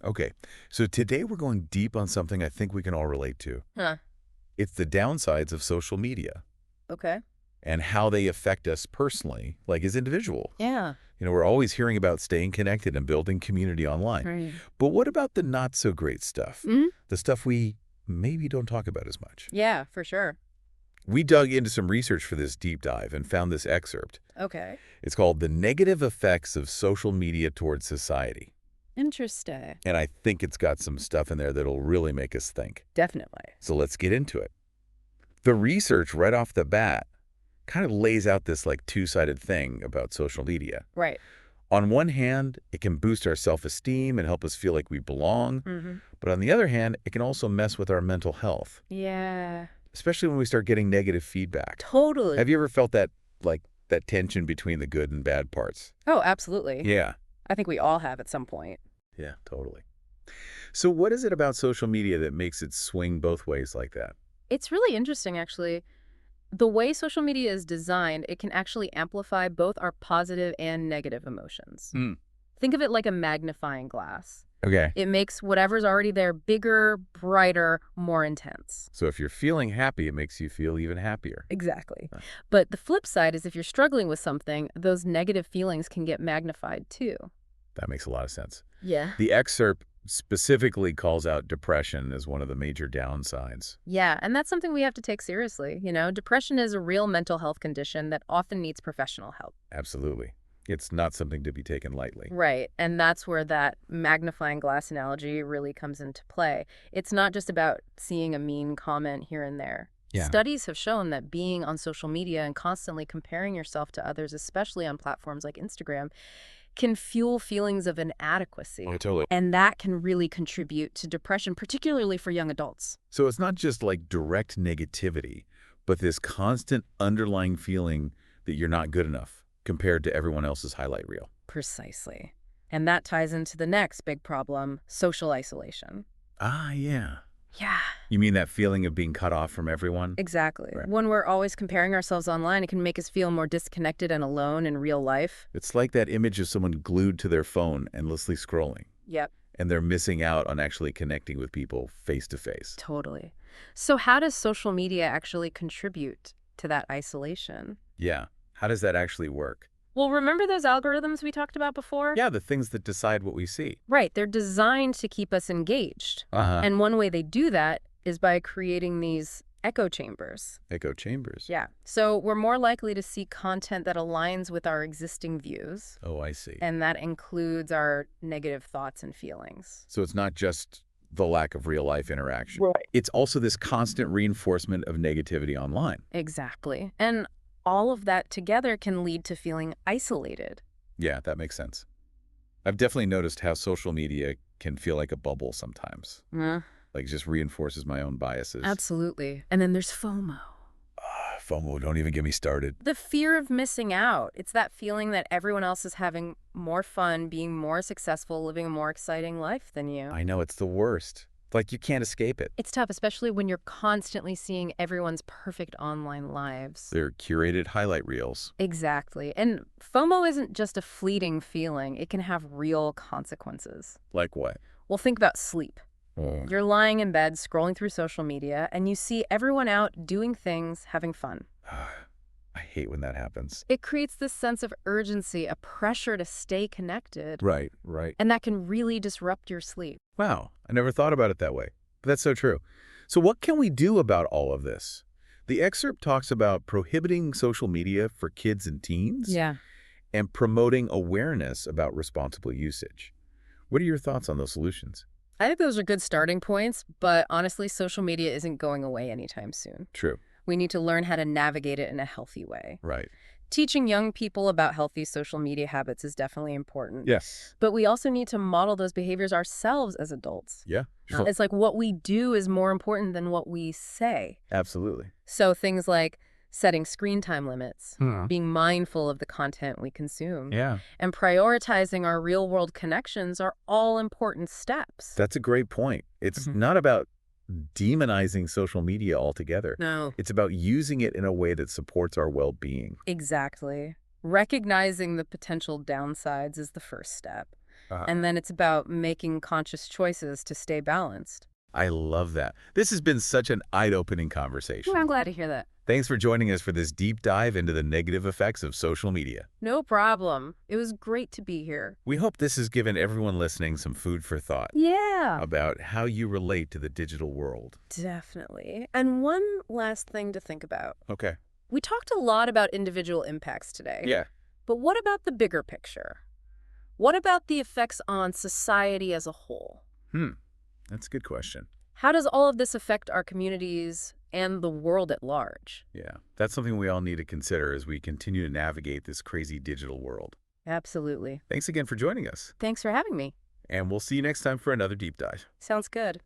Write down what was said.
Okay, so today we're going deep on something I think we can all relate to. Huh. It's the downsides of social media Okay. and how they affect us personally, like as individuals. Yeah. We're always hearing about staying connected and building community online. Right. But what about the not so great stuff? Hmm. The stuff we maybe don't talk about as much. Yeah, for sure. We dug into some research for this deep dive and found this excerpt. Okay. It's called The Negative Effects of Social Media Towards Society. Interesting. And I think it's got some stuff in there that'll really make us think. Definitely. So let's get into it. The research right off the bat kind of lays out this like two-sided thing about social media. Right. On one hand, it can boost our self-esteem and help us feel like we belong. Mm-hmm. But on the other hand, it can also mess with our mental health, Yeah. especially when we start getting negative feedback. Totally. Have you ever felt that, like, that tension between the good and bad parts? Oh, absolutely. Yeah. I think we all have at some point. Yeah, totally. So what is it about social media that makes it swing both ways like that? It's really interesting, actually. The way social media is designed, it can actually amplify both our positive and negative emotions. Hmm. Think of it like a magnifying glass. Okay. It makes whatever's already there bigger, brighter, more intense. So if you're feeling happy, it makes you feel even happier. Exactly. Huh. But the flip side is if you're struggling with something, those negative feelings can get magnified too. That makes a lot of sense. Yeah. The excerpt specifically calls out depression as one of the major downsides. Yeah, and that's something we have to take seriously. Depression is a real mental health condition that often needs professional help. Absolutely. It's not something to be taken lightly. Right, and that's where that magnifying glass analogy really comes into play. It's not just about seeing a mean comment here and there. Yeah. Studies have shown that being on social media and constantly comparing yourself to others, especially on platforms like Instagram, can fuel feelings of inadequacy. Oh, totally. And that can really contribute to depression, particularly for young adults. So it's not just like direct negativity, but this constant underlying feeling that you're not good enough compared to everyone else's highlight reel. Precisely. And that ties into the next big problem, social isolation. Ah, yeah. Yeah, You mean that feeling of being cut off from everyone? exactly. Right. When we're always comparing ourselves online, it can make us feel more disconnected and alone in real life. It's like that image of someone glued to their phone, endlessly scrolling, Yep, and they're missing out on actually connecting with people face to face. totally. So how does social media actually contribute to that isolation? Yeah. How does that actually work? Well, remember those algorithms we talked about before? Yeah, the things that decide what we see. Right, they're designed to keep us engaged. Uh-huh. And one way they do that is by creating these echo chambers. Echo chambers. Yeah. So we're more likely to see content that aligns with our existing views, Oh, I see. and that includes our negative thoughts and feelings. So it's not just the lack of real-life interaction. Right. It's also this constant reinforcement of negativity online. Exactly. And all of that together can lead to feeling isolated. Yeah, that makes sense. I've definitely noticed how social media can feel like a bubble sometimes. Like, it just reinforces my own biases. Absolutely. And then there's FOMO. FOMO, don't even get me started. The fear of missing out. It's that feeling that everyone else is having more fun, being more successful, living a more exciting life than you. I know, it's the worst. Like, you can't escape it. It's tough, especially when you're constantly seeing everyone's perfect online lives. They're curated highlight reels. Exactly. And FOMO isn't just a fleeting feeling. It can have real consequences. Like what? Well, think about sleep. You're lying in bed, scrolling through social media, and you see everyone out doing things, having fun. I hate when that happens. It creates this sense of urgency, a pressure to stay connected, Right, right. and that can really disrupt your sleep. Wow, I never thought about it that way. But that's so true. So what can we do about all of this? The excerpt talks about prohibiting social media for kids and teens and promoting awareness about responsible usage. What are your thoughts on those solutions? I think those are good starting points, but honestly, social media isn't going away anytime soon. True. We need to learn how to navigate it in a healthy way. Right. Teaching young people about healthy social media habits is definitely important. Yes. But we also need to model those behaviors ourselves as adults. Yeah. It's like what we do is more important than what we say. Absolutely. So things like setting screen time limits, being mindful of the content we consume, Yeah. and prioritizing our real-world connections are all important steps. That's a great point. It's not about demonizing social media altogether. No. It's about using it in a way that supports our well-being. Exactly. Recognizing the potential downsides is the first step. And then it's about making conscious choices to stay balanced. I love that. This has been such an eye-opening conversation. Well, I'm glad to hear that. Thanks for joining us for this deep dive into the negative effects of social media. No problem. It was great to be here. We hope this has given everyone listening some food for thought. Yeah. About how you relate to the digital world. Definitely. And one last thing to think about. Okay. We talked a lot about individual impacts today. Yeah. But what about the bigger picture? What about the effects on society as a whole? That's a good question. How does all of this affect our communities and the world at large? Yeah, that's something we all need to consider as we continue to navigate this crazy digital world. Absolutely. Thanks again for joining us. Thanks for having me. And we'll see you next time for another deep dive. Sounds good.